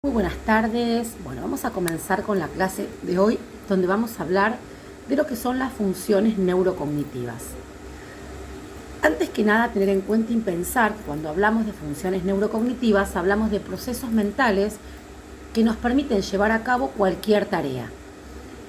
Muy buenas tardes. Bueno, vamos a comenzar con la clase de hoy, donde vamos a hablar de lo que son las funciones neurocognitivas. Antes que nada, tener en cuenta y pensar que cuando hablamos de funciones neurocognitivas, hablamos de procesos mentales que nos permiten llevar a cabo cualquier tarea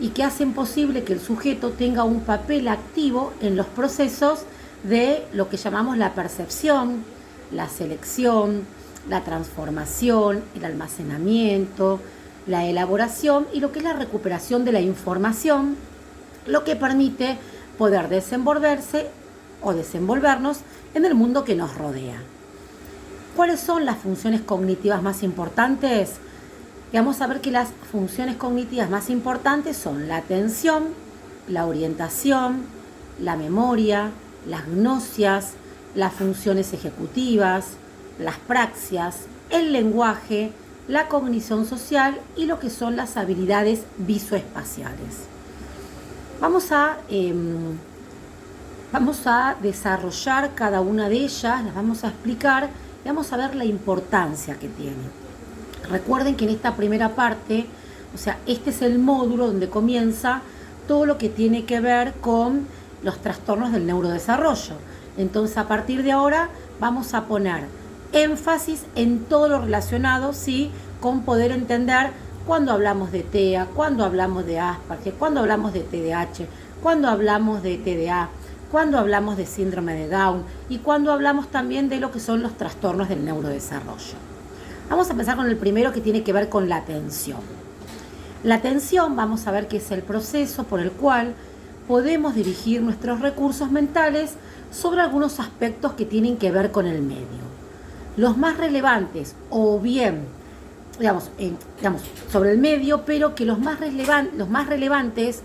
y que hacen posible que el sujeto tenga un papel activo en los procesos de lo que llamamos la percepción, la selección, la transformación, el almacenamiento, la elaboración y lo que es la recuperación de la información, lo que permite poder desenvolverse o desenvolvernos en el mundo que nos rodea. ¿Cuáles son las funciones cognitivas más importantes? Y vamos a ver que las funciones cognitivas más importantes son la atención, la orientación, la memoria, las gnosias, las funciones ejecutivas, las praxias, el lenguaje, la cognición social y lo que son las habilidades visoespaciales. Vamos a desarrollar cada una de ellas, las vamos a explicar y vamos a ver la importancia que tiene. Recuerden que en esta primera parte, este es el módulo donde comienza todo lo que tiene que ver con los trastornos del neurodesarrollo. Entonces, a partir de ahora vamos a poner énfasis en todo lo relacionado, ¿sí?, con poder entender cuando hablamos de TEA, cuando hablamos de Asperger, cuando hablamos de TDAH, cuando hablamos de TDA, cuando hablamos de síndrome de Down y cuando hablamos también de lo que son los trastornos del neurodesarrollo. Vamos a empezar con el primero, que tiene que ver con la atención. La atención, vamos a ver que es el proceso por el cual podemos dirigir nuestros recursos mentales sobre algunos aspectos que tienen que ver con el medio. Los más relevantes, o bien, sobre el medio, pero que los más relevantes,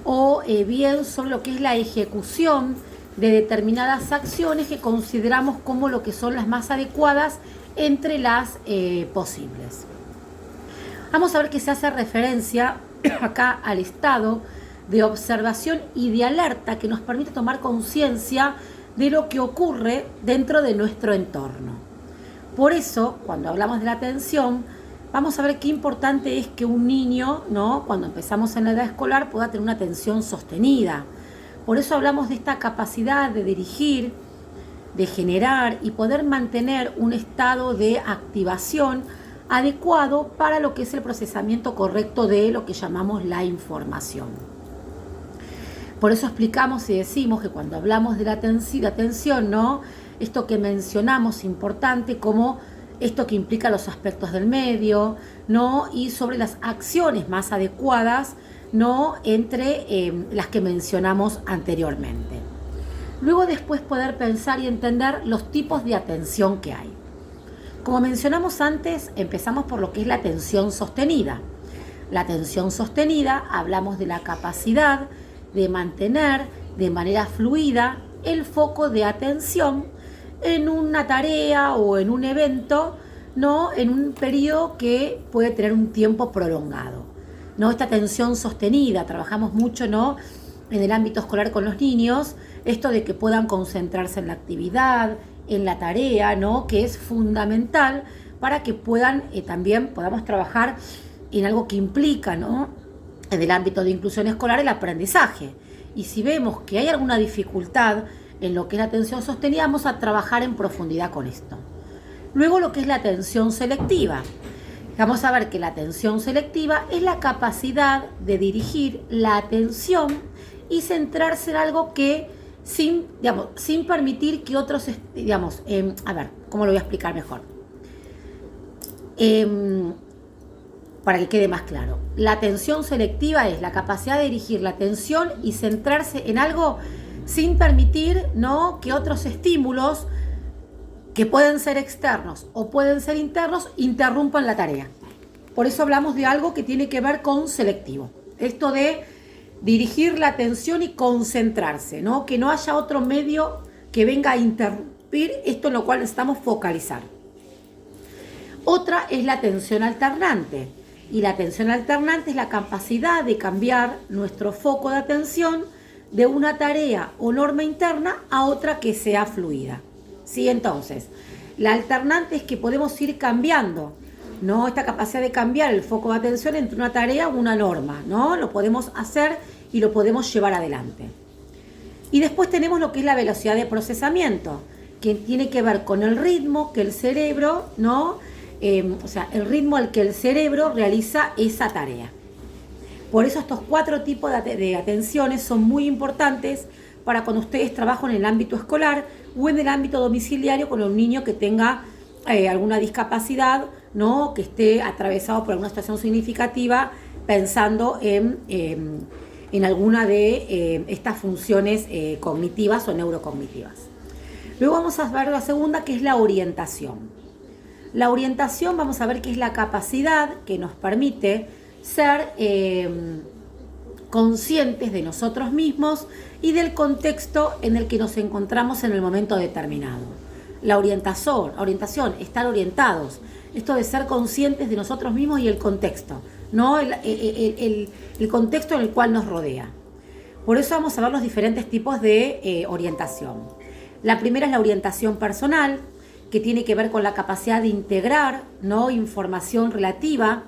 o bien sobre lo que es la ejecución de determinadas acciones que consideramos como lo que son las más adecuadas entre las posibles. Vamos a ver que se hace referencia acá al estado de observación y de alerta que nos permite tomar conciencia de lo que ocurre dentro de nuestro entorno. Por eso, cuando hablamos de la atención, vamos a ver qué importante es que un niño, ¿no?, cuando empezamos en la edad escolar, pueda tener una atención sostenida. Por eso hablamos de esta capacidad de dirigir, de generar y poder mantener un estado de activación adecuado para lo que es el procesamiento correcto de lo que llamamos la información. Por eso explicamos y decimos que cuando hablamos de la atención, ¿no?, esto que mencionamos importante, como esto que implica los aspectos del medio, ¿no?, y sobre las acciones más adecuadas, ¿no?, entre las que mencionamos anteriormente. Luego, después, poder pensar y entender los tipos de atención que hay. Como mencionamos antes, empezamos por lo que es la atención sostenida. La atención sostenida, hablamos de la capacidad de mantener de manera fluida el foco de atención en una tarea o en un evento, ¿no?, en un periodo que puede tener un tiempo prolongado, ¿no? Esta atención sostenida, trabajamos mucho, ¿no?, en el ámbito escolar con los niños, esto de que puedan concentrarse en la actividad, en la tarea, ¿no?, que es fundamental para que puedan también podamos trabajar en algo que implica, ¿no?, en el ámbito de inclusión escolar, el aprendizaje. Y si vemos que hay alguna dificultad en lo que es la atención sostenida, vamos a trabajar en profundidad con esto. Luego, lo que es la atención selectiva. Vamos a ver que la atención selectiva es la capacidad de dirigir la atención y centrarse en algo que sin permitir que otros, ¿cómo lo voy a explicar mejor? Para que quede más claro. La atención selectiva es la capacidad de dirigir la atención y centrarse en algo sin permitir, ¿no?, que otros estímulos, que pueden ser externos o pueden ser internos, interrumpan la tarea. Por eso hablamos de algo que tiene que ver con selectivo. Esto de dirigir la atención y concentrarse, ¿no?, que no haya otro medio que venga a interrumpir esto en lo cual necesitamos focalizar. Otra es la atención alternante. Y la atención alternante es la capacidad de cambiar nuestro foco de atención de una tarea o norma interna a otra que sea fluida. ¿Sí? Entonces, la alternante es que podemos ir cambiando ¿no? Esta capacidad de cambiar el foco de atención entre una tarea o una norma, ¿no? Lo podemos hacer y lo podemos llevar adelante. Y después tenemos lo que es la velocidad de procesamiento, que tiene que ver con el ritmo que el cerebro, ¿no? O sea, el ritmo al que el cerebro realiza esa tarea. Por eso estos 4 tipos de atenciones son muy importantes para cuando ustedes trabajan en el ámbito escolar o en el ámbito domiciliario con un niño que tenga alguna discapacidad, ¿no? Que esté atravesado por alguna situación significativa, pensando en alguna de estas funciones cognitivas o neurocognitivas. Luego vamos a ver la segunda, que es la orientación. La orientación, vamos a ver que es la capacidad que nos permite ser conscientes de nosotros mismos y del contexto en el que nos encontramos en el momento determinado. La orientación, estar orientados, esto de ser conscientes de nosotros mismos y el contexto, ¿no? El contexto en el cual nos rodea. Por eso vamos a ver los diferentes tipos de orientación. La primera es la orientación personal, que tiene que ver con la capacidad de integrar, ¿no? Información relativa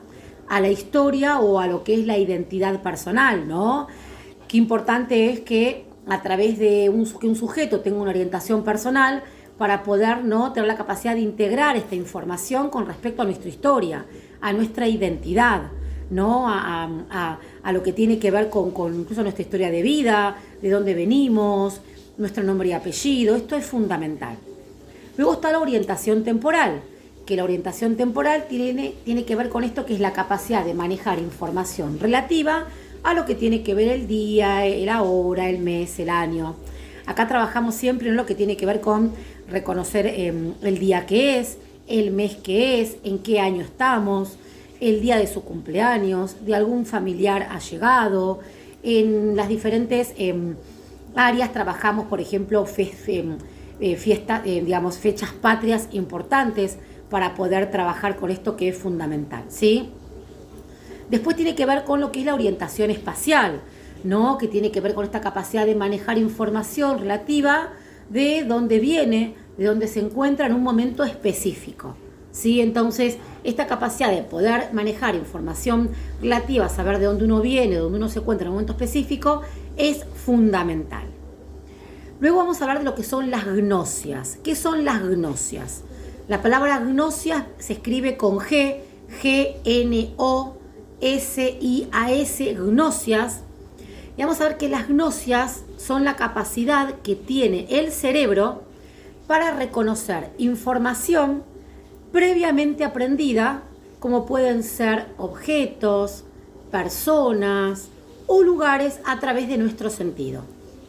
a la historia o a lo que es la identidad personal, ¿no? Qué importante es que a través de que un sujeto tenga una orientación personal para poder, ¿no? Tener la capacidad de integrar esta información con respecto a nuestra historia, a nuestra identidad, ¿no? A lo que tiene que ver con incluso nuestra historia de vida, de dónde venimos, nuestro nombre y apellido. Esto es fundamental. Luego está la orientación temporal, que la orientación temporal tiene que ver con esto, que es la capacidad de manejar información relativa a lo que tiene que ver el día, la hora, el mes, el año. Acá trabajamos siempre en lo que tiene que ver con reconocer el día que es, el mes que es, en qué año estamos, el día de su cumpleaños, de algún familiar allegado. En las diferentes áreas trabajamos, por ejemplo, fechas patrias importantes para poder trabajar con esto, que es fundamental, ¿sí? Después tiene que ver con lo que es la orientación espacial, ¿no? Que tiene que ver con esta capacidad de manejar información relativa de dónde viene, de dónde se encuentra en un momento específico, ¿sí? Entonces, esta capacidad de poder manejar información relativa, saber de dónde uno viene, de dónde uno se encuentra en un momento específico, es fundamental. Luego vamos a hablar de lo que son las gnosias. ¿Qué son las gnosias? La palabra gnosia se escribe con G, G-N-O-S-I-A-S, gnosias. Y vamos a ver que las gnosias son la capacidad que tiene el cerebro para reconocer información previamente aprendida, como pueden ser objetos, personas o lugares a través de nuestro sentido.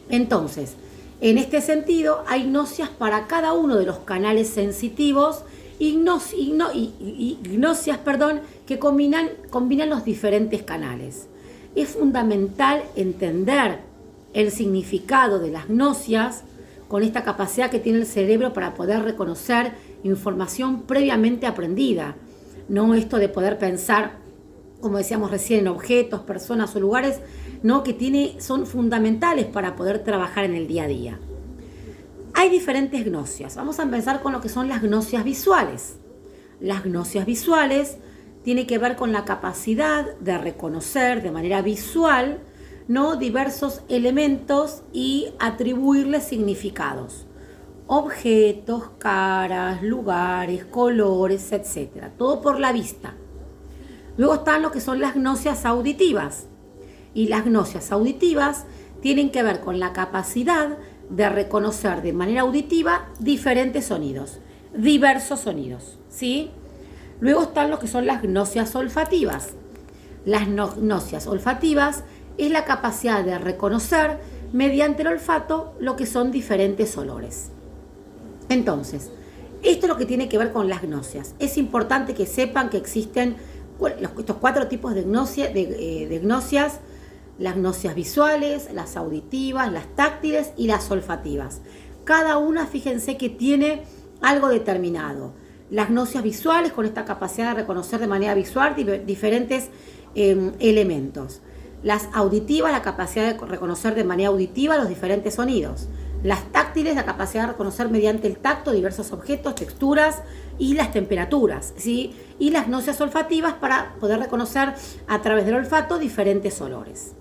Entonces, en este sentido, hay gnosias para cada uno de los canales sensitivos y gnosias, que combinan los diferentes canales. Es fundamental entender el significado de las gnosias con esta capacidad que tiene el cerebro para poder reconocer información previamente aprendida. No esto de poder pensar, como decíamos recién, en objetos, personas o lugares, ¿no? Que son fundamentales para poder trabajar en el día a día. Hay diferentes gnosias. Vamos a empezar con lo que son las gnosias visuales. Las gnosias visuales tienen que ver con la capacidad de reconocer de manera visual, ¿no? Diversos elementos y atribuirles significados. Objetos, caras, lugares, colores, etc. Todo por la vista. Luego están lo que son las gnosias auditivas. Y las gnosias auditivas tienen que ver con la capacidad de reconocer de manera auditiva diferentes sonidos, diversos sonidos, ¿sí? Luego están lo que son las gnosias olfativas. Las gnosias olfativas es la capacidad de reconocer mediante el olfato lo que son diferentes olores. Entonces, esto es lo que tiene que ver con las gnosias. Es importante que sepan que existen estos 4 tipos de gnosias: las gnosias visuales, las auditivas, las táctiles y las olfativas. Cada una, fíjense que tiene algo determinado. Las gnosias visuales, con esta capacidad de reconocer de manera visual diferentes elementos. Las auditivas, la capacidad de reconocer de manera auditiva los diferentes sonidos. Las táctiles, la capacidad de reconocer mediante el tacto diversos objetos, texturas y las temperaturas, ¿sí? Y las náuseas olfativas para poder reconocer a través del olfato diferentes olores.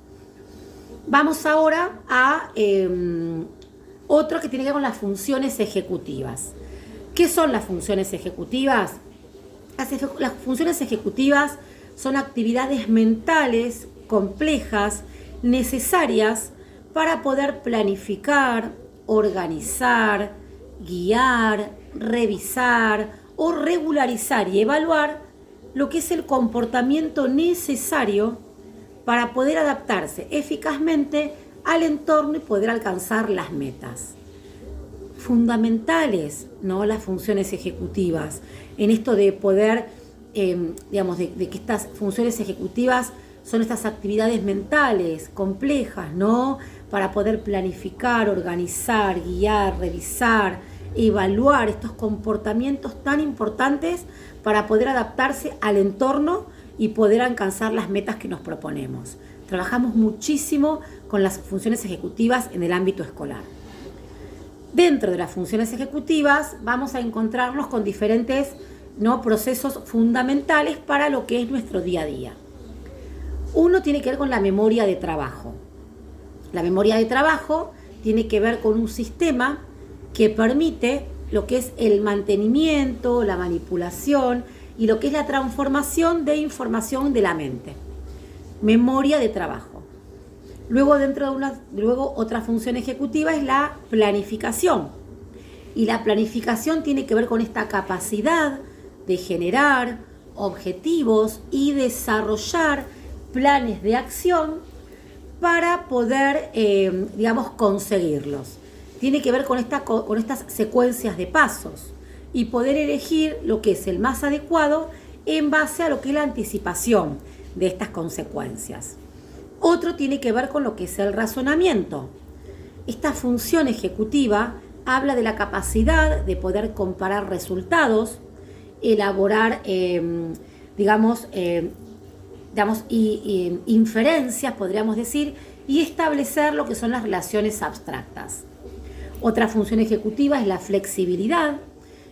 Vamos ahora a otro que tiene que ver con las funciones ejecutivas. ¿Qué son las funciones ejecutivas? Las funciones ejecutivas son actividades mentales complejas necesarias para poder planificar, organizar, guiar, revisar o regularizar y evaluar lo que es el comportamiento necesario para poder adaptarse eficazmente al entorno y poder alcanzar las metas. Fundamentales, ¿no?, las funciones ejecutivas, en esto de poder, de que estas funciones ejecutivas son estas actividades mentales complejas, ¿no?, para poder planificar, organizar, guiar, revisar, evaluar estos comportamientos tan importantes para poder adaptarse al entorno y poder alcanzar las metas que nos proponemos. Trabajamos muchísimo con las funciones ejecutivas en el ámbito escolar. Dentro de las funciones ejecutivas vamos a encontrarnos con diferentes, ¿no?, procesos fundamentales para lo que es nuestro día a día. Uno tiene que ver con la memoria de trabajo. La memoria de trabajo tiene que ver con un sistema que permite lo que es el mantenimiento, la manipulación y lo que es la transformación de información de la mente. Memoria de trabajo. Luego otra función ejecutiva es la planificación. Y la planificación tiene que ver con esta capacidad de generar objetivos y desarrollar planes de acción para poder, conseguirlos. Tiene que ver con estas secuencias de pasos y poder elegir lo que es el más adecuado en base a lo que es la anticipación de estas consecuencias. Otro tiene que ver con lo que es el razonamiento. Esta función ejecutiva habla de la capacidad de poder comparar resultados, elaborar, inferencias, podríamos decir, y establecer lo que son las relaciones abstractas. Otra función ejecutiva es la flexibilidad,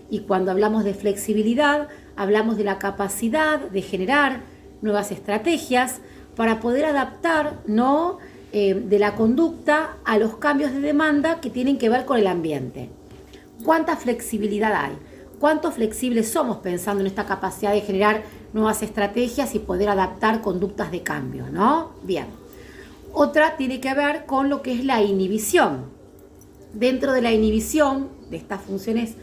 y cuando hablamos de flexibilidad, hablamos de la capacidad de generar nuevas estrategias para poder adaptar, ¿no?, de la conducta a los cambios de demanda que tienen que ver con el ambiente. ¿Cuánta flexibilidad hay? ¿Cuánto flexibles somos pensando en esta capacidad de generar nuevas estrategias y poder adaptar conductas de cambio, ¿no? Bien. Otra tiene que ver con lo que es la inhibición. Dentro de la inhibición, de estas funciones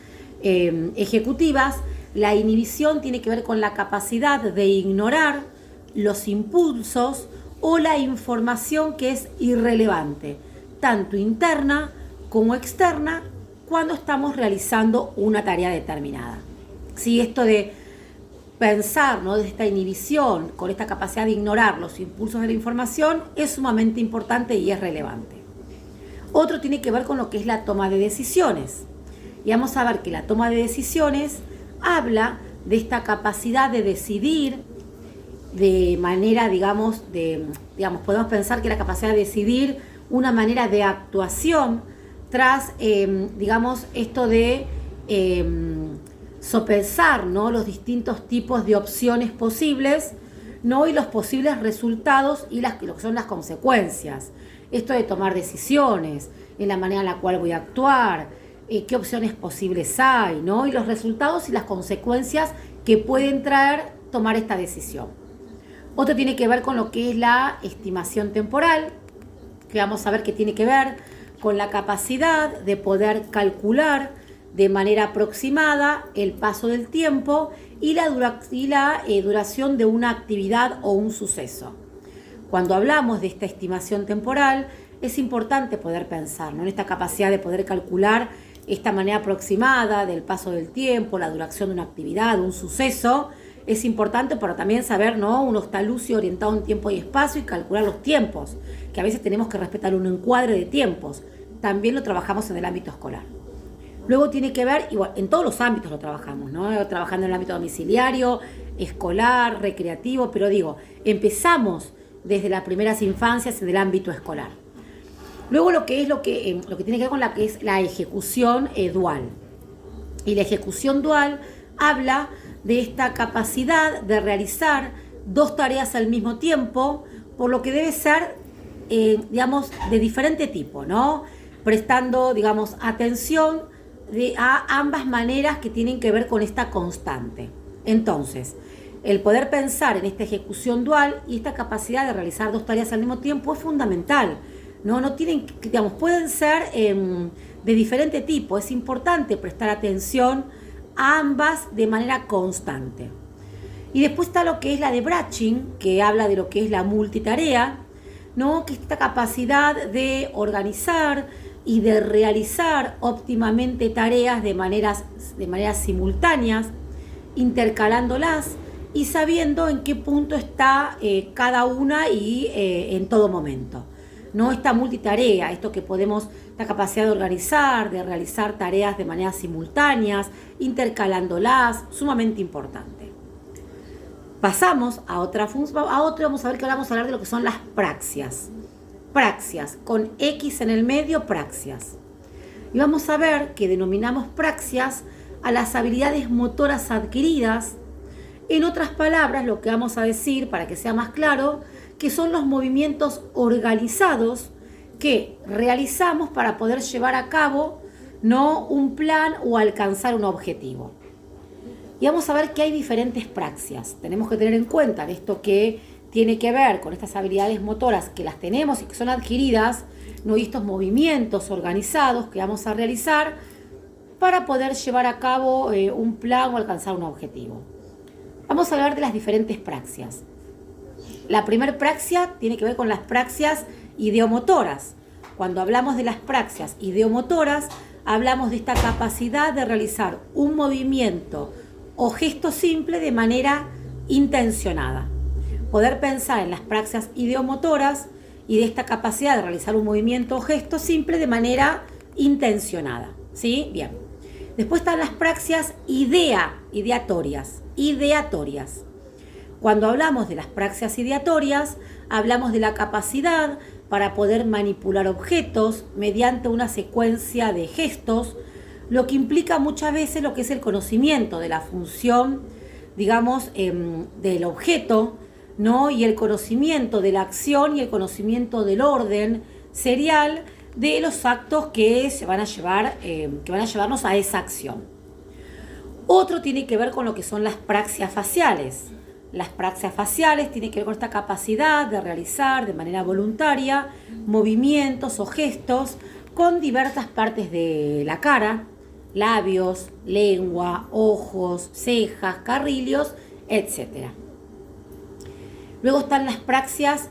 ejecutivas, la inhibición tiene que ver con la capacidad de ignorar los impulsos o la información que es irrelevante, tanto interna como externa, cuando estamos realizando una tarea determinada. Sí, esto de pensar, ¿no?, de esta inhibición, con esta capacidad de ignorar los impulsos de la información, es sumamente importante y es relevante. Otro tiene que ver con lo que es la toma de decisiones. Y vamos a ver que la toma de decisiones habla de esta capacidad de decidir de manera, podemos pensar que la capacidad de decidir una manera de actuación tras, esto de sopesar, ¿no?, los distintos tipos de opciones posibles, ¿no?, y los posibles resultados y lo que son las consecuencias. Esto de tomar decisiones, en la manera en la cual voy a actuar, qué opciones posibles hay, ¿no?, y los resultados y las consecuencias que pueden traer tomar esta decisión. Otro tiene que ver con lo que es la estimación temporal, que vamos a ver que tiene que ver con la capacidad de poder calcular de manera aproximada el paso del tiempo y la duración de una actividad o un suceso. Cuando hablamos de esta estimación temporal, es importante poder pensar, ¿no?, en esta capacidad de poder calcular esta manera aproximada del paso del tiempo, la duración de una actividad, un suceso. Es importante para también saber, ¿no?, uno está lúcido, orientado en tiempo y espacio y calcular los tiempos, que a veces tenemos que respetar un encuadre de tiempos. También lo trabajamos en el ámbito escolar. Luego tiene que ver, igual, en todos los ámbitos lo trabajamos, ¿no?, trabajando en el ámbito domiciliario, escolar, recreativo, pero empezamos desde las primeras infancias en el ámbito escolar. Luego lo que tiene que ver con la que es la ejecución dual. Y la ejecución dual habla de esta capacidad de realizar dos tareas al mismo tiempo, por lo que debe ser, digamos, de diferente tipo, ¿no? Prestando, digamos, atención a ambas maneras que tienen que ver con esta constante. Entonces, el poder pensar en esta ejecución dual y esta capacidad de realizar dos tareas al mismo tiempo es fundamental. No tienen, digamos, pueden ser de diferente tipo. Es importante prestar atención a ambas de manera constante. Y después está lo que es la de Braching, que habla de lo que es la multitarea, ¿no? Que es esta capacidad de organizar y de realizar óptimamente tareas de maneras simultáneas, intercalándolas y sabiendo en qué punto está cada una y en todo momento. No esta multitarea, esta capacidad de organizar, de realizar tareas de maneras simultáneas, intercalándolas, sumamente importante. Pasamos a otra, vamos a ver que ahora vamos a hablar de lo que son las praxias. Praxias, con X en el medio, praxias. Y vamos a ver que denominamos praxias a las habilidades motoras adquiridas. En otras palabras, lo que vamos a decir, para que sea más claro, que son los movimientos organizados que realizamos para poder llevar a cabo, ¿no?, un plan o alcanzar un objetivo. Y vamos a ver que hay diferentes praxias. Tenemos que tener en cuenta esto que tiene que ver con estas habilidades motoras que las tenemos y que son adquiridas, ¿no?, y estos movimientos organizados que vamos a realizar para poder llevar a cabo un plan o alcanzar un objetivo. Vamos a hablar de las diferentes praxias. La primera praxia tiene que ver con las praxias ideomotoras. Cuando hablamos de las praxias ideomotoras, hablamos de esta capacidad de realizar un movimiento o gesto simple de manera intencionada. Poder pensar en las praxias ideomotoras y de esta capacidad de realizar un movimiento o gesto simple de manera intencionada. ¿Sí? Bien. Después están las praxias ideatorias. Cuando hablamos de las praxias ideatorias, hablamos de la capacidad para poder manipular objetos mediante una secuencia de gestos, lo que implica muchas veces lo que es el conocimiento de la función, digamos, del objeto, ¿no?, y el conocimiento de la acción y el conocimiento del orden serial de los actos que se van a llevar, que van a llevarnos a esa acción. Otro tiene que ver con lo que son las praxias faciales. Las praxias faciales tienen que ver con esta capacidad de realizar de manera voluntaria movimientos o gestos con diversas partes de la cara, labios, lengua, ojos, cejas, carríleos, etc. Luego están las praxias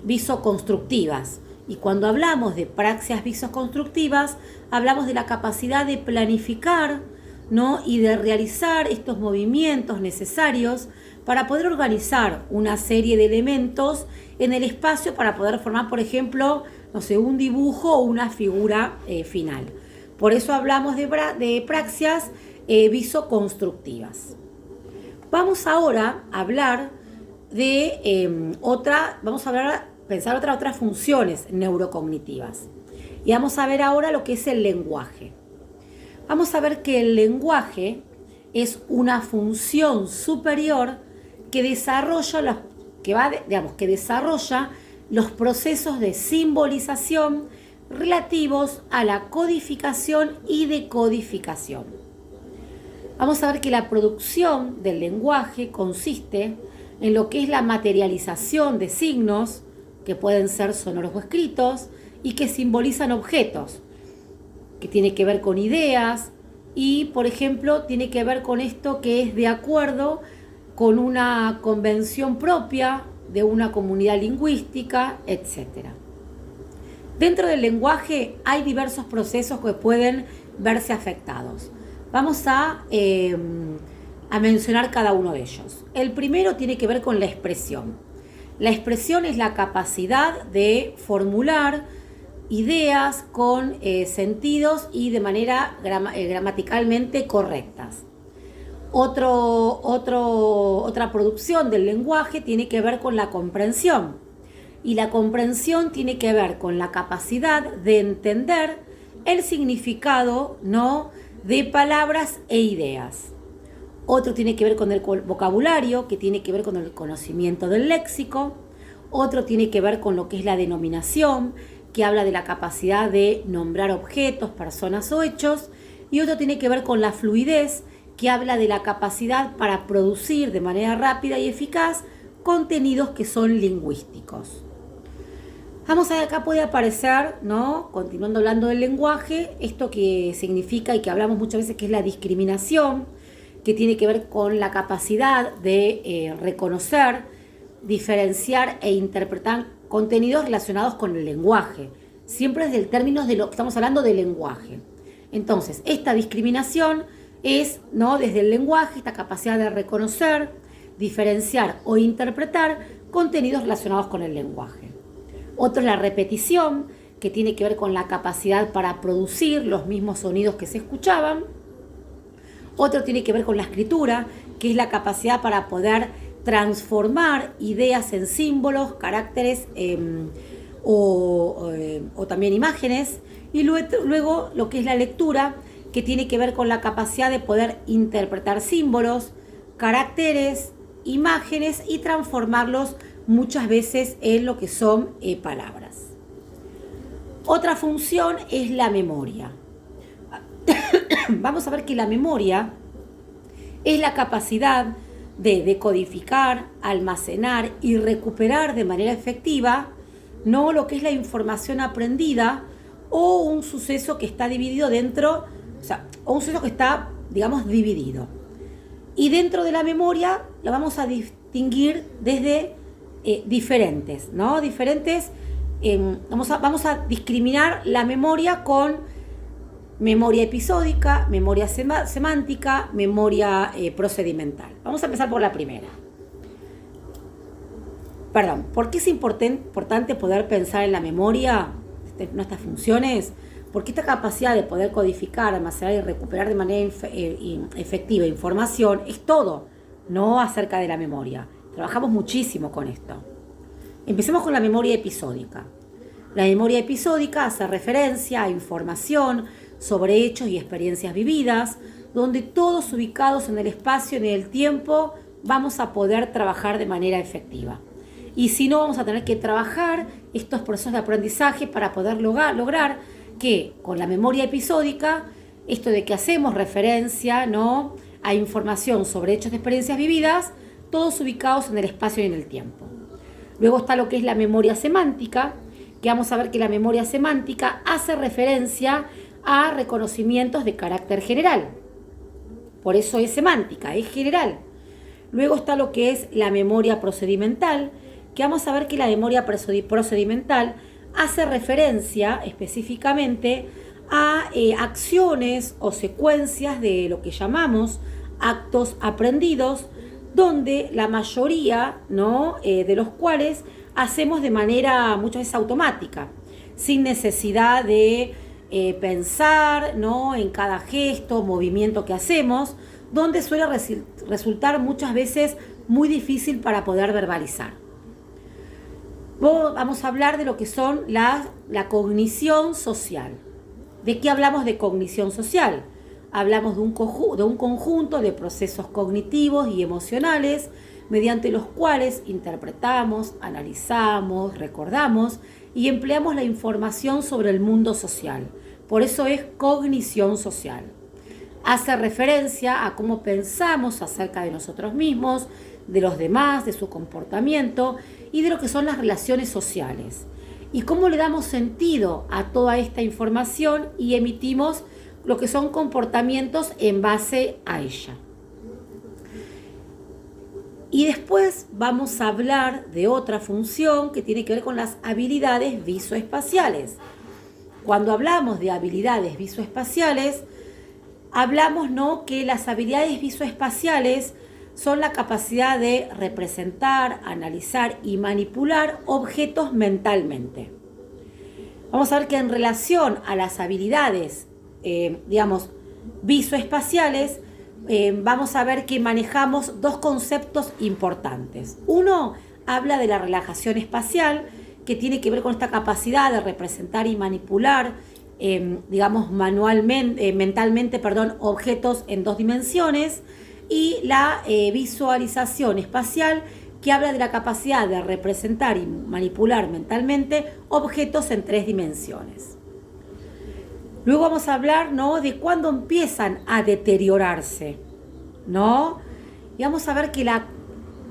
visoconstructivas. Y cuando hablamos de praxias visoconstructivas, hablamos de la capacidad de planificar, ¿no?, y de realizar estos movimientos necesarios para poder organizar una serie de elementos en el espacio para poder formar, por ejemplo, no sé, un dibujo o una figura final. Por eso hablamos de praxias visoconstructivas. Vamos ahora a hablar de pensar otras funciones neurocognitivas. Y vamos a ver ahora lo que es el lenguaje. Vamos a ver que el lenguaje es una función superior que desarrolla los procesos de simbolización relativos a la codificación y decodificación. Vamos a ver que la producción del lenguaje consiste en lo que es la materialización de signos que pueden ser sonoros o escritos y que simbolizan objetos, que tiene que ver con ideas y, por ejemplo, tiene que ver con esto que es de acuerdo con una convención propia de una comunidad lingüística, etc. Dentro del lenguaje hay diversos procesos que pueden verse afectados. Vamos a mencionar cada uno de ellos. El primero tiene que ver con la expresión. La expresión es la capacidad de formular ideas con sentidos y de manera gramaticalmente correctas. Otra producción del lenguaje tiene que ver con la comprensión. Y la comprensión tiene que ver con la capacidad de entender el significado, ¿no?, de palabras e ideas. Otro tiene que ver con el vocabulario, que tiene que ver con el conocimiento del léxico. Otro tiene que ver con lo que es la denominación, que habla de la capacidad de nombrar objetos, personas o hechos. Y otro tiene que ver con la fluidez, que habla de la capacidad para producir de manera rápida y eficaz contenidos que son lingüísticos. Vamos a ver, acá puede aparecer, ¿no?, continuando hablando del lenguaje, esto que significa y que hablamos muchas veces, que es la discriminación, que tiene que ver con la capacidad de reconocer, diferenciar e interpretar contenidos relacionados con el lenguaje. Siempre desde el término de lo que estamos hablando del lenguaje. Entonces, esta discriminación es, ¿no?, desde el lenguaje, esta capacidad de reconocer, diferenciar o interpretar contenidos relacionados con el lenguaje. Otro es la repetición, que tiene que ver con la capacidad para producir los mismos sonidos que se escuchaban. Otro tiene que ver con la escritura, que es la capacidad para poder transformar ideas en símbolos, caracteres o también imágenes. Y luego lo que es la lectura, que tiene que ver con la capacidad de poder interpretar símbolos, caracteres, imágenes y transformarlos muchas veces en lo que son palabras. Otra función es la memoria. Vamos a ver que la memoria es la capacidad de decodificar, almacenar y recuperar de manera efectiva, no lo que es la información aprendida o un suceso que está dividido dentro, o un suceso que está, digamos, dividido. Y dentro de la memoria la vamos a distinguir desde diferentes, ¿no? Vamos a discriminar la memoria con memoria episódica, memoria semántica, memoria procedimental. Vamos a empezar por la primera. ¿Por qué es importante poder pensar en la memoria, nuestras funciones? Porque esta capacidad de poder codificar, almacenar y recuperar de manera efectiva información es todo, no acerca de la memoria. Trabajamos muchísimo con esto. Empecemos con la memoria episódica. La memoria episódica hace referencia a información sobre hechos y experiencias vividas, donde todos ubicados en el espacio y en el tiempo vamos a poder trabajar de manera efectiva. Y si no, vamos a tener que trabajar estos procesos de aprendizaje para poder lograr que con la memoria episódica, esto de que hacemos referencia, ¿no?, a información sobre hechos de experiencias vividas, todos ubicados en el espacio y en el tiempo. Luego está lo que es la memoria semántica, que vamos a ver que la memoria semántica hace referencia a reconocimientos de carácter general. Por eso es semántica, es general. Luego está lo que es la memoria procedimental, que vamos a ver que la memoria procedimental hace referencia específicamente a acciones o secuencias de lo que llamamos actos aprendidos, donde la mayoría, ¿no?, de los cuales hacemos de manera muchas veces automática, sin necesidad de pensar, ¿no?, en cada gesto, movimiento que hacemos, donde suele resultar muchas veces muy difícil para poder verbalizar. Vamos a hablar de lo que son la cognición social. ¿De qué hablamos de cognición social? Hablamos de un conjunto de procesos cognitivos y emocionales mediante los cuales interpretamos, analizamos, recordamos y empleamos la información sobre el mundo social. Por eso es cognición social. Hace referencia a cómo pensamos acerca de nosotros mismos, de los demás, de su comportamiento y de lo que son las relaciones sociales. Y cómo le damos sentido a toda esta información y emitimos lo que son comportamientos en base a ella. Y después vamos a hablar de otra función que tiene que ver con las habilidades visoespaciales. Cuando hablamos de habilidades visoespaciales, hablamos, ¿no?, que las habilidades visoespaciales son la capacidad de representar, analizar y manipular objetos mentalmente. Vamos a ver que en relación a las habilidades, visoespaciales, vamos a ver que manejamos dos conceptos importantes. Uno habla de la relajación espacial, que tiene que ver con esta capacidad de representar y manipular, digamos, mentalmente, objetos en 2 dimensiones, y la visualización espacial, que habla de la capacidad de representar y manipular mentalmente objetos en 3 dimensiones. Luego vamos a hablar, ¿no?, de cuándo empiezan a deteriorarse, ¿no? Y vamos a ver que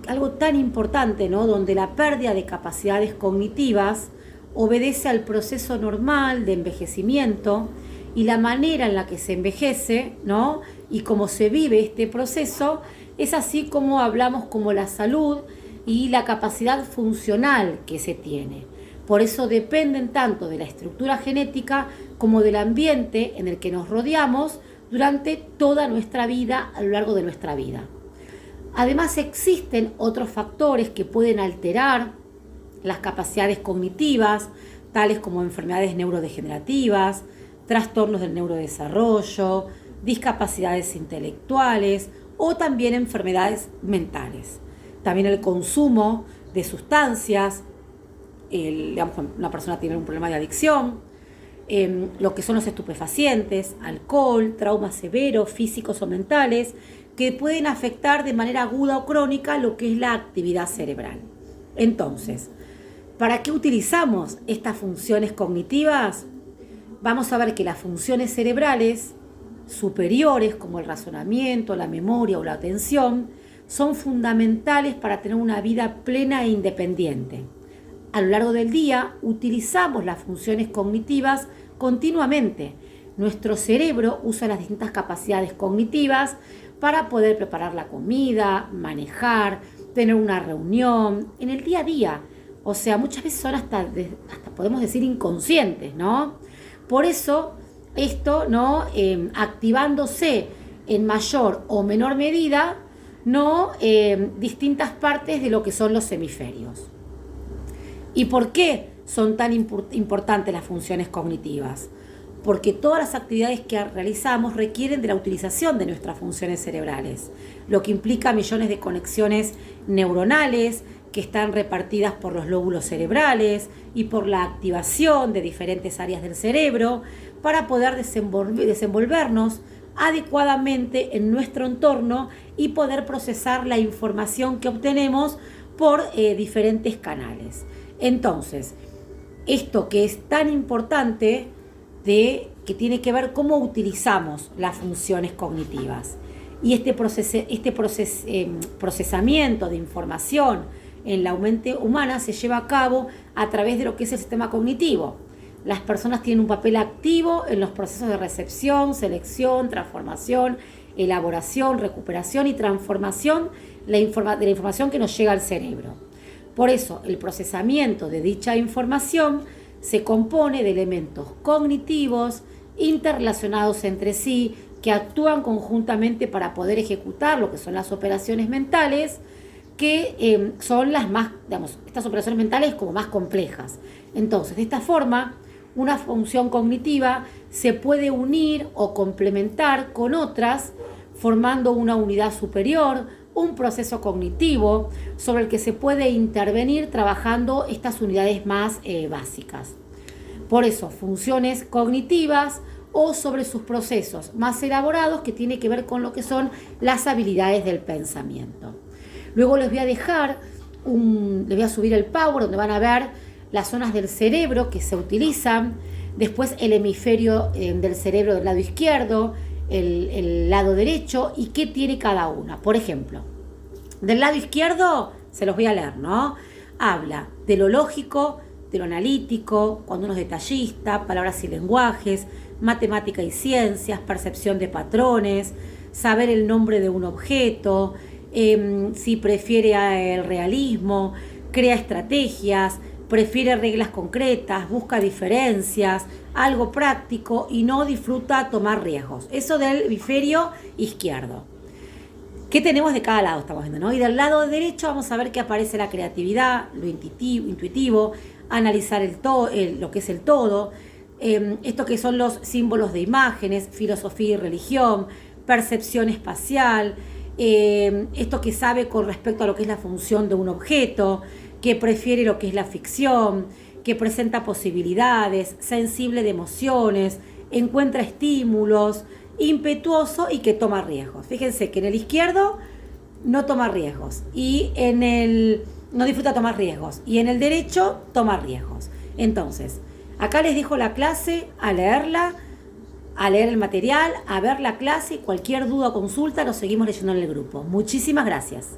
algo tan importante, ¿no?, donde la pérdida de capacidades cognitivas obedece al proceso normal de envejecimiento y la manera en la que se envejece, ¿no?, y cómo se vive este proceso, es así como hablamos como la salud y la capacidad funcional que se tiene. Por eso dependen tanto de la estructura genética como del ambiente en el que nos rodeamos durante toda nuestra vida, a lo largo de nuestra vida. Además, existen otros factores que pueden alterar las capacidades cognitivas, tales como enfermedades neurodegenerativas, trastornos del neurodesarrollo, discapacidades intelectuales o también enfermedades mentales. También el consumo de sustancias, digamos, una persona tiene un problema de adicción, lo que son los estupefacientes, alcohol, traumas severos, físicos o mentales, que pueden afectar de manera aguda o crónica lo que es la actividad cerebral. Entonces, ¿para qué utilizamos estas funciones cognitivas? Vamos a ver que las funciones cerebrales superiores, como el razonamiento, la memoria o la atención, son fundamentales para tener una vida plena e independiente. A lo largo del día utilizamos las funciones cognitivas continuamente. Nuestro cerebro usa las distintas capacidades cognitivas para poder preparar la comida, manejar, tener una reunión, en el día a día. O sea, muchas veces son hasta podemos decir inconscientes, ¿no? Por eso esto, ¿no?, activándose en mayor o menor medida, ¿no?, distintas partes de lo que son los hemisferios. ¿Y por qué son tan importantes las funciones cognitivas? Porque todas las actividades que realizamos requieren de la utilización de nuestras funciones cerebrales, lo que implica millones de conexiones neuronales que están repartidas por los lóbulos cerebrales y por la activación de diferentes áreas del cerebro para poder desenvolvernos adecuadamente en nuestro entorno y poder procesar la información que obtenemos por diferentes canales. Entonces, esto que es tan importante, que tiene que ver cómo utilizamos las funciones cognitivas. Y este procesamiento de información en la mente humana se lleva a cabo a través de lo que es el sistema cognitivo. Las personas tienen un papel activo en los procesos de recepción, selección, transformación, elaboración, recuperación y transformación de la información que nos llega al cerebro. Por eso, el procesamiento de dicha información se compone de elementos cognitivos interrelacionados entre sí que actúan conjuntamente para poder ejecutar lo que son las operaciones mentales, que son las más, digamos, estas operaciones mentales como más complejas. Entonces, de esta forma, una función cognitiva se puede unir o complementar con otras, formando una unidad superior, un proceso cognitivo sobre el que se puede intervenir trabajando estas unidades más básicas. Por eso, funciones cognitivas o sobre sus procesos más elaborados que tiene que ver con lo que son las habilidades del pensamiento. Luego les voy a dejar, les voy a subir el Power donde van a ver las zonas del cerebro que se utilizan, después el hemisferio del cerebro del lado izquierdo, el lado derecho y qué tiene cada una. Por ejemplo, del lado izquierdo, se los voy a leer, ¿no? Habla de lo lógico, de lo analítico, cuando uno es detallista, palabras y lenguajes, matemática y ciencias, percepción de patrones, saber el nombre de un objeto, si prefiere el realismo, crea estrategias, prefiere reglas concretas, busca diferencias, algo práctico y no disfruta tomar riesgos. Eso del hemisferio izquierdo. ¿Qué tenemos de cada lado? Estamos viendo, ¿no? Y del lado derecho vamos a ver que aparece la creatividad, lo intuitivo, analizar lo que es el todo, esto que son los símbolos de imágenes, filosofía y religión, percepción espacial, esto que sabe con respecto a lo que es la función de un objeto, que prefiere lo que es la ficción, que presenta posibilidades, sensible de emociones, encuentra estímulos, impetuoso y que toma riesgos. Fíjense que en el izquierdo no toma riesgos y en el no disfruta tomar riesgos y en el derecho toma riesgos. Entonces, acá les dejo la clase, a leerla, a leer el material, a ver la clase. Cualquier duda o consulta lo seguimos leyendo en el grupo. Muchísimas gracias.